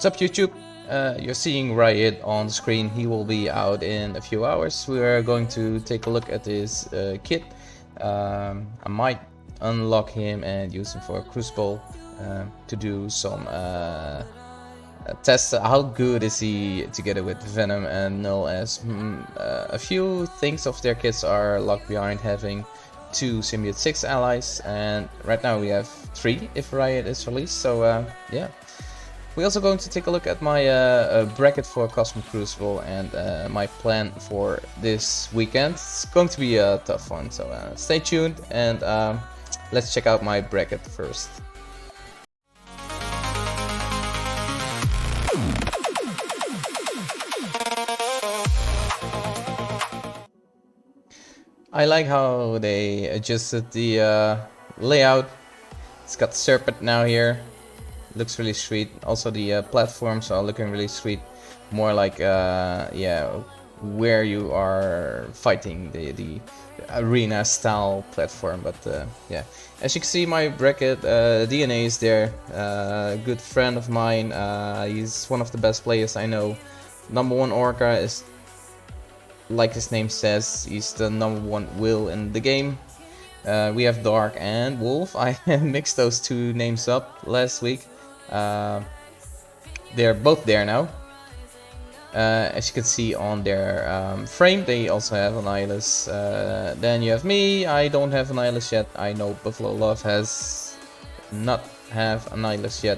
What's up, YouTube? You're seeing Riot on the screen. He will be out in a few hours. We are going to take a look at his kit. I might unlock him and use him for a Crucible to do some tests. How good is he together with Venom and Null, as a few things of their kits are locked behind having 2 Symbiote 6 allies, and right now we have 3 if Riot is released, so yeah. We're also going to take a look at my bracket for Cosmic Crucible and my plan for this weekend. It's going to be a tough one, so stay tuned and let's check out my bracket first. I like how they adjusted the layout. It's got Serpent now here. Looks really sweet. Also the platforms are looking really sweet. More like yeah, where you are fighting, the arena style platform. But yeah, as you can see, my bracket DNA is there. Good friend of mine. He's one of the best players I know. #1 Orca is, like his name says, he's the #1 will in the game. We have Dark and Wolf. I mixed those two names up last week. They're both there now. As you can see on their frame, they also have Annihilus. Then you have me. I don't have Annihilus yet. I know Buffalo Love has not have Annihilus yet.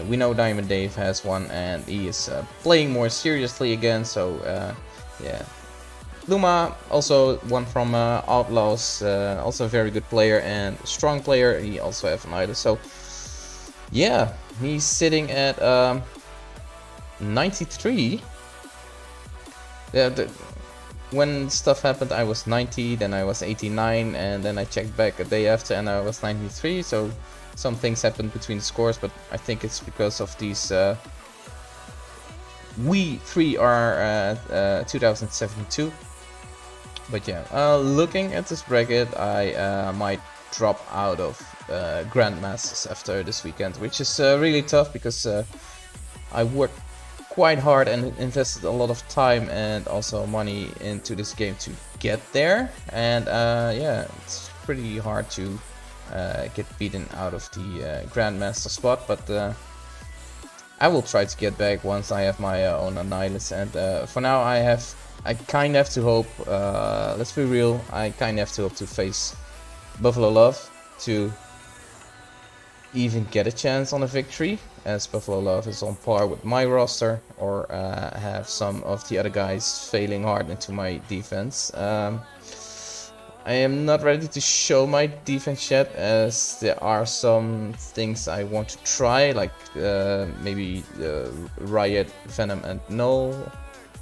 We know Diamond Dave has one, and he is playing more seriously again. So yeah. Luma, also one from Outlaws, also a very good player and strong player. He also has Annihilus. So yeah, he's sitting at 93. Yeah, when stuff happened, I was 90, then I was 89, and then I checked back a day after, and I was 93. So some things happened between the scores, but I think it's because of these. We 3 are 2072. But yeah, looking at this bracket, I might drop out of Grandmasters after this weekend, which is really tough because I worked quite hard and invested a lot of time and also money into this game to get there, and yeah, it's pretty hard to get beaten out of the Grandmaster spot, but I will try to get back once I have my own Annihilus, and for now I kind of have to hope, let's be real, I kind of have to hope to face Buffalo Love to even get a chance on a victory, as Buffalo Love is on par with my roster, or have some of the other guys failing hard into my defense. I am not ready to show my defense yet, as there are some things I want to try, like maybe the Riot, Venom and Null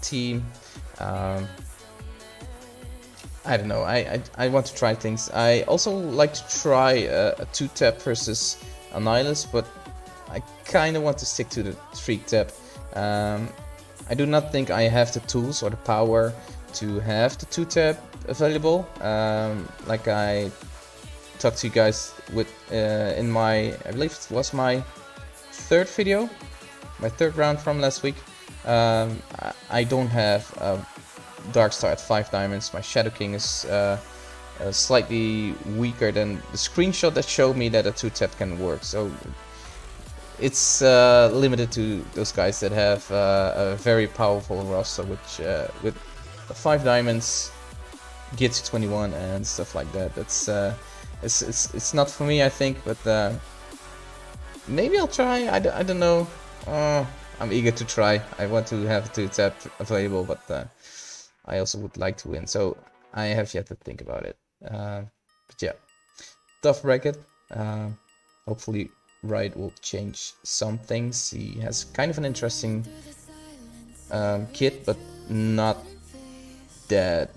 team. I don't know, I want to try things. I also like to try a 2-tap versus Annihilus, but I kind of want to stick to the 3-tap. I do not think I have the tools or the power to have the 2-tap available. Like I talked to you guys with in my, I believe it was my 3rd video, my 3rd round from last week. I don't have Darkstar at 5 diamonds. My Shadow King is slightly weaker than the screenshot that showed me that a 2-tap can work. So it's limited to those guys that have a very powerful roster, which with 5 diamonds gets you 21 and stuff like that. That's it's not for me, I think, but maybe I'll try. I don't know. I'm eager to try. I want to have a 2-tap available, but I also would like to win, so I have yet to think about it. But yeah, tough bracket. Hopefully Riot will change some things. He has kind of an interesting kit, but not that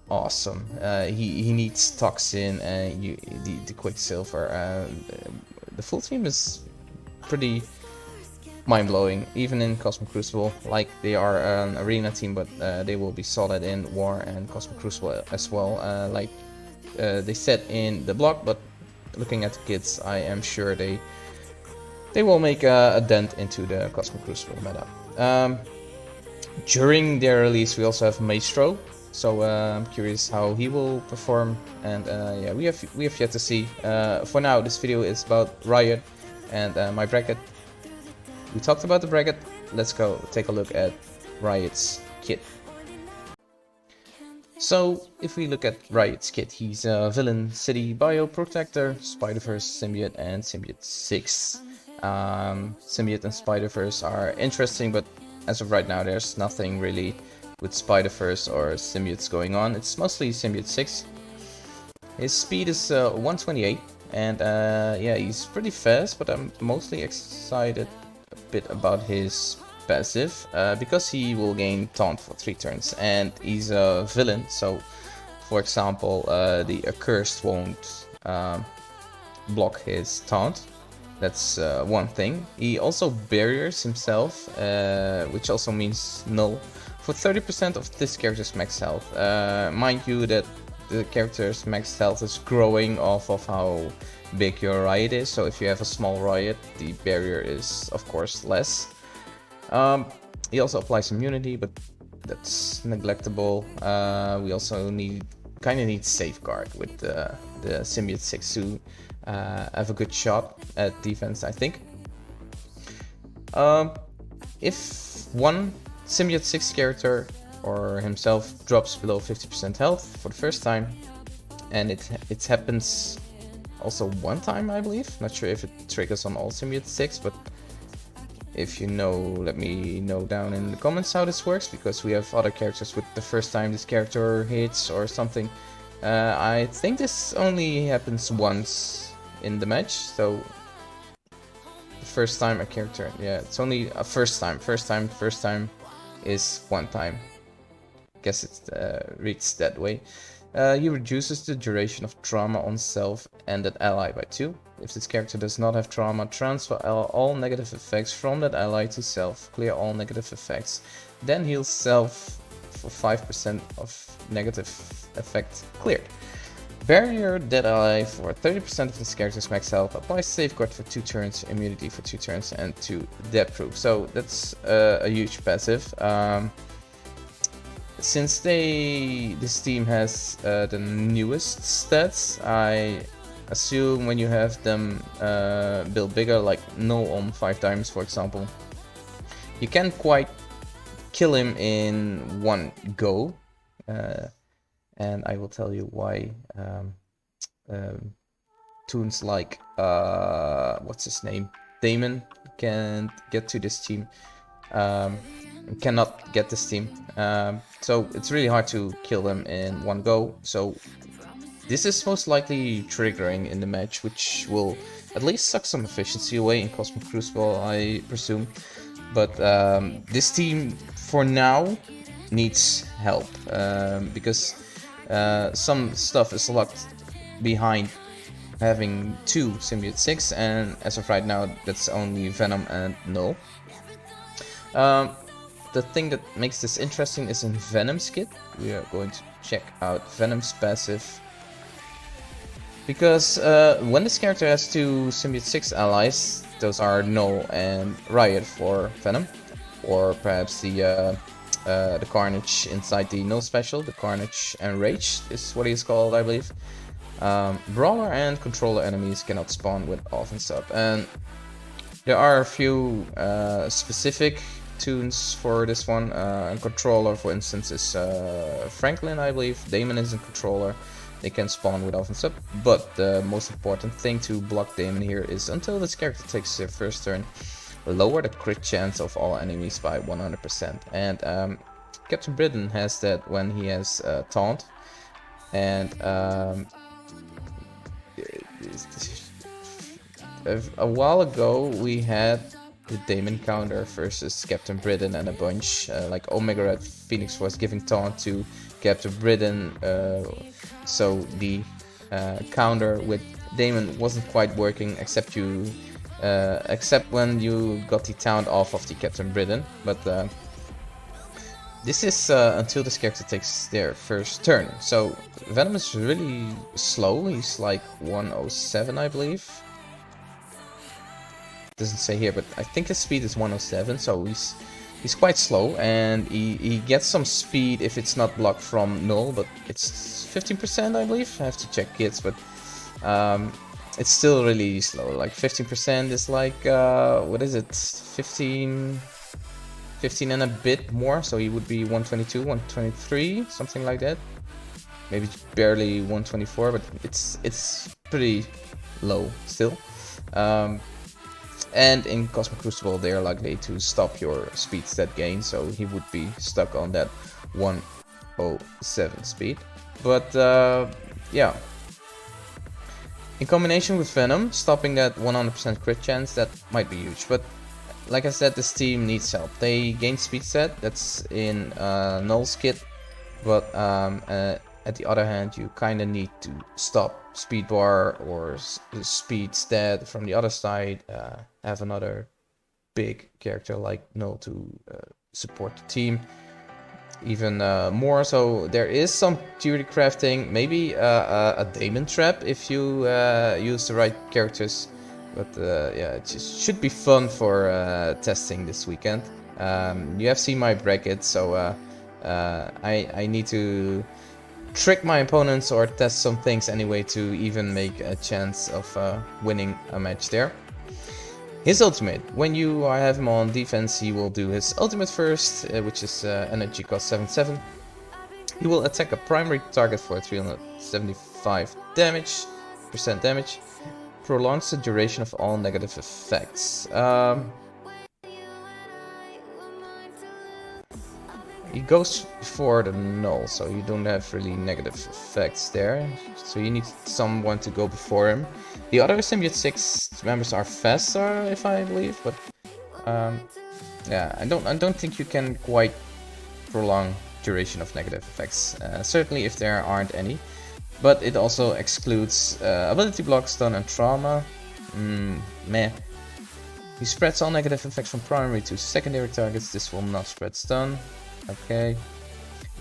awesome. He needs Toxin and the Quicksilver. The full team is pretty mind-blowing, even in Cosmic Crucible. Like, they are an arena team, but they will be solid in War and Cosmic Crucible as well, like they said in the blog. But looking at the kits, I am sure they they will make a dent into the Cosmic Crucible meta. During their release, we also have Maestro, so I'm curious how he will perform, and yeah, we have yet to see. For now, this video is about Riot and my bracket. We talked about the bracket. Let's go take a look at Riot's kit. So, if we look at Riot's kit, he's a Villain, City, Bio, Protector, Spider-Verse, Symbiote, and Symbiote 6. Symbiote and Spider-Verse are interesting, but as of right now, there's nothing really with Spider-Verse or Symbiotes going on. It's mostly Symbiote 6. His speed is 128, and yeah, he's pretty fast, but I'm mostly excited a bit about his passive, because he will gain taunt for 3 turns, and he's a villain, so for example, the Accursed won't block his taunt. That's one thing. He also barriers himself, which also means null, for 30% of this character's max health. Mind you that the character's max health is growing off of how big your Riot is, so if you have a small Riot, the barrier is of course less. He also applies immunity, but that's neglectable. We also kind of need Safeguard with the Symbiote 6 to have a good shot at defense, I think. If one Symbiote 6 character or himself drops below 50% health for the first time, and it happens also one time, I believe. Not sure if it triggers on all Symbiote 6, but if you know, let me know down in the comments how this works, because we have other characters with the first time this character hits or something. I think this only happens once in the match, so the first time a character, yeah, it's only a first time is one time. Guess it reads that way. He reduces the duration of trauma on self and that ally by 2. If this character does not have trauma, transfer all negative effects from that ally to self. Clear all negative effects. Then heal self for 5% of negative effect cleared. Barrier that ally for 30% of this character's max health. Apply Safeguard for 2 turns, immunity for 2 turns, and 2 death proof. So that's a huge passive. Since this team has the newest stats, I assume when you have them built bigger, like null on 5 times for example, you can quite kill him in one go, and I will tell you why. Toons like what's his name, Damon, can't get to this team. Cannot get this team, so it's really hard to kill them in one go. So this is most likely triggering in the match, which will at least suck some efficiency away in Cosmic Crucible, I presume. But this team for now needs help, because some stuff is locked behind having 2 Symbiote 6, and as of right now that's only Venom and Null. The thing that makes this interesting is in Venom's kit. We are going to check out Venom's passive, because when this character has 2 Symbiote 6 allies, those are Null and Riot for Venom, or perhaps the Carnage inside the Null special, the Carnage and Rage is what he's called, I believe. Brawler and Controller enemies cannot spawn with offense up, and there are a few specific tunes for this one. Controller, for instance, is Franklin, I believe. Damon is a Controller. They can spawn with offense up, but the most important thing to block Damon here is until this character takes their first turn, lower the crit chance of all enemies by 100%. And Captain Britain has that when he has taunt, and a while ago we had the Damon counter versus Captain Britain and a bunch, like Omega Red Phoenix was giving taunt to Captain Britain, so the counter with Damon wasn't quite working, except when you got the taunt off of the Captain Britain. But this is until this character takes their first turn. So Venom is really slow. He's like 107, I believe. doesn't say here, but I think his speed is 107, so he's quite slow, and he gets some speed if it's not blocked from null, but it's 15%, I believe. I have to check kits, but it's still really slow. Like 15% is like what is it? 15 and a bit more, so he would be 122, 123, something like that. Maybe barely 124, but it's pretty low still. And in Cosmic Crucible, they are likely to stop your speed stat gain, so he would be stuck on that 107 speed. But yeah, in combination with Venom, stopping that 100% crit chance, that might be huge. But like I said, this team needs help. They gain speed stat, that's in Null's kit, but at the other hand, you kind of need to stop speed bar or speed stat from the other side. Have another big character like Null to support the team even more. So there is some theory crafting, maybe a Daemon trap if you use the right characters. But yeah, it just should be fun for testing this weekend. You have seen my bracket, so I need to trick my opponents or test some things anyway to even make a chance of winning a match there. His ultimate, when you have him on defense, he will do his ultimate first, which is energy cost 77. He will attack a primary target for 375 percent damage. Prolongs the duration of all negative effects. He goes for the null, so you don't have really negative effects there. So you need someone to go before him. The other Symbiote 6 members are faster, if I believe, but yeah, I don't think you can quite prolong duration of negative effects. Certainly if there aren't any. But it also excludes ability block, stun, and trauma. Meh. He spreads all negative effects from primary to secondary targets. This will not spread stun. Okay.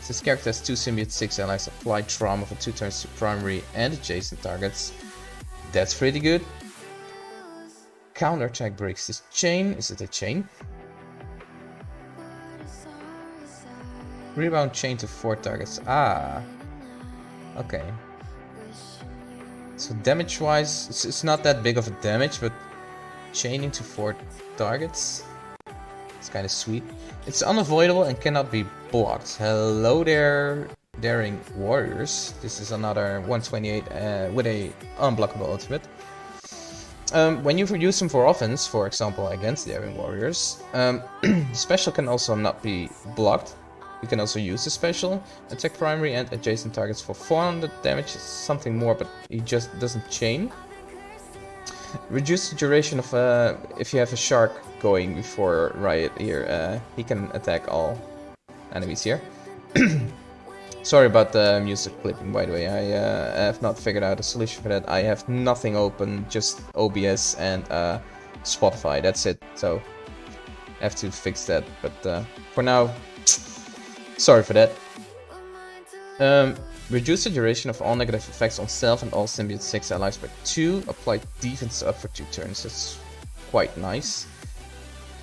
This character has 2 Symbiote 6 allies apply trauma for 2 turns to primary and adjacent targets. That's pretty good. Counterattack breaks this chain. Is it a chain? Rebound chain to 4 targets. Ah. Okay. So damage wise, it's not that big of a damage, but chaining to 4 targets. It's kind of sweet. It's unavoidable and cannot be blocked. Hello there, Daring Warriors. This is another 128 with a unblockable ultimate. When you use them for offense, for example against Daring Warriors, the special can also not be blocked. You can also use the special, attack primary and adjacent targets for 400 damage, something more, but he just doesn't chain. Reduce the duration of if you have a shark going before Riot here, he can attack all enemies here. Sorry about the music clipping, by the way. I have not figured out a solution for that. I have nothing open, just OBS and Spotify. That's it. So I have to fix that. But for now, sorry for that. Reduce the duration of all negative effects on self and all Symbiote 6 allies by 2. Apply defense up for 2 turns. That's quite nice.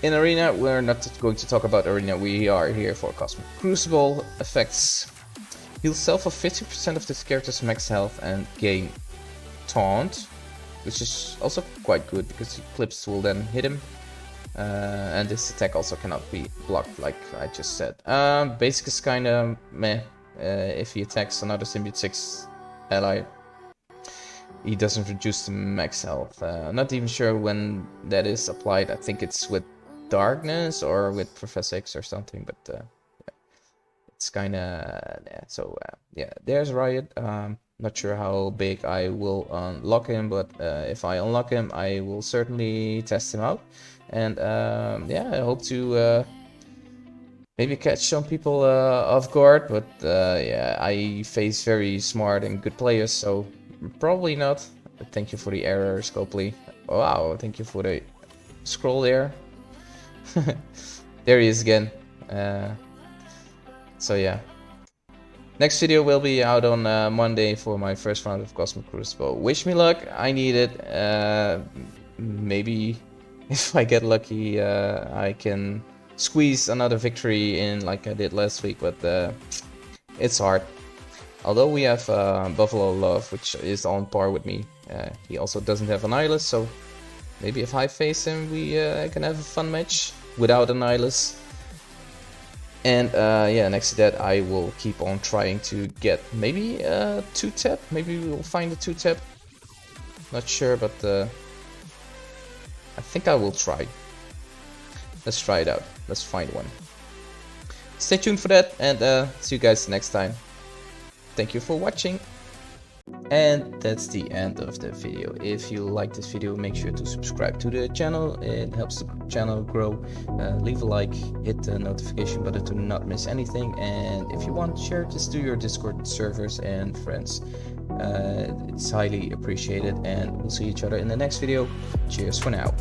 In Arena, we're not going to talk about Arena. We are here for Cosmic Crucible effects. Heal self of 50% of this character's max health and gain taunt, which is also quite good because Eclipse will then hit him. And this attack also cannot be blocked, like I just said. Basic is kinda meh. If he attacks another Symbiote 6 ally, he doesn't reduce the max health. I'm not even sure when that is applied. I think it's with Darkness or with Professor X or something, but yeah. It's kinda... yeah. So yeah, there's Riot. Not sure how big I will unlock him, but if I unlock him, I will certainly test him out. And yeah, I hope to maybe catch some people off guard, but yeah, I face very smart and good players, so probably not. Thank you for the error, Scopely. Wow, thank you for the scroll there. There he is again. So yeah. Next video will be out on Monday for my first round of Cosmic Crucible. Wish me luck, I need it. Maybe if I get lucky, I can squeeze another victory in like I did last week, but it's hard. Although we have Buffalo Love, which is on par with me. He also doesn't have a Nihilus, so maybe if I face him, we can have a fun match without a Nihilus. And yeah, next to that, I will keep on trying to get maybe a 2-tap. Maybe we will find a 2-tap. Not sure, but I think I will try. Let's try it out. Let's find one. Stay tuned for that, and see you guys next time. Thank you for watching. And that's the end of the video. If you like this video, make sure to subscribe to the channel. It helps the channel grow. Leave a like, hit the notification button to not miss anything. And if you want, share this to your Discord servers and friends. It's highly appreciated, and we'll see each other in the next video. Cheers for now.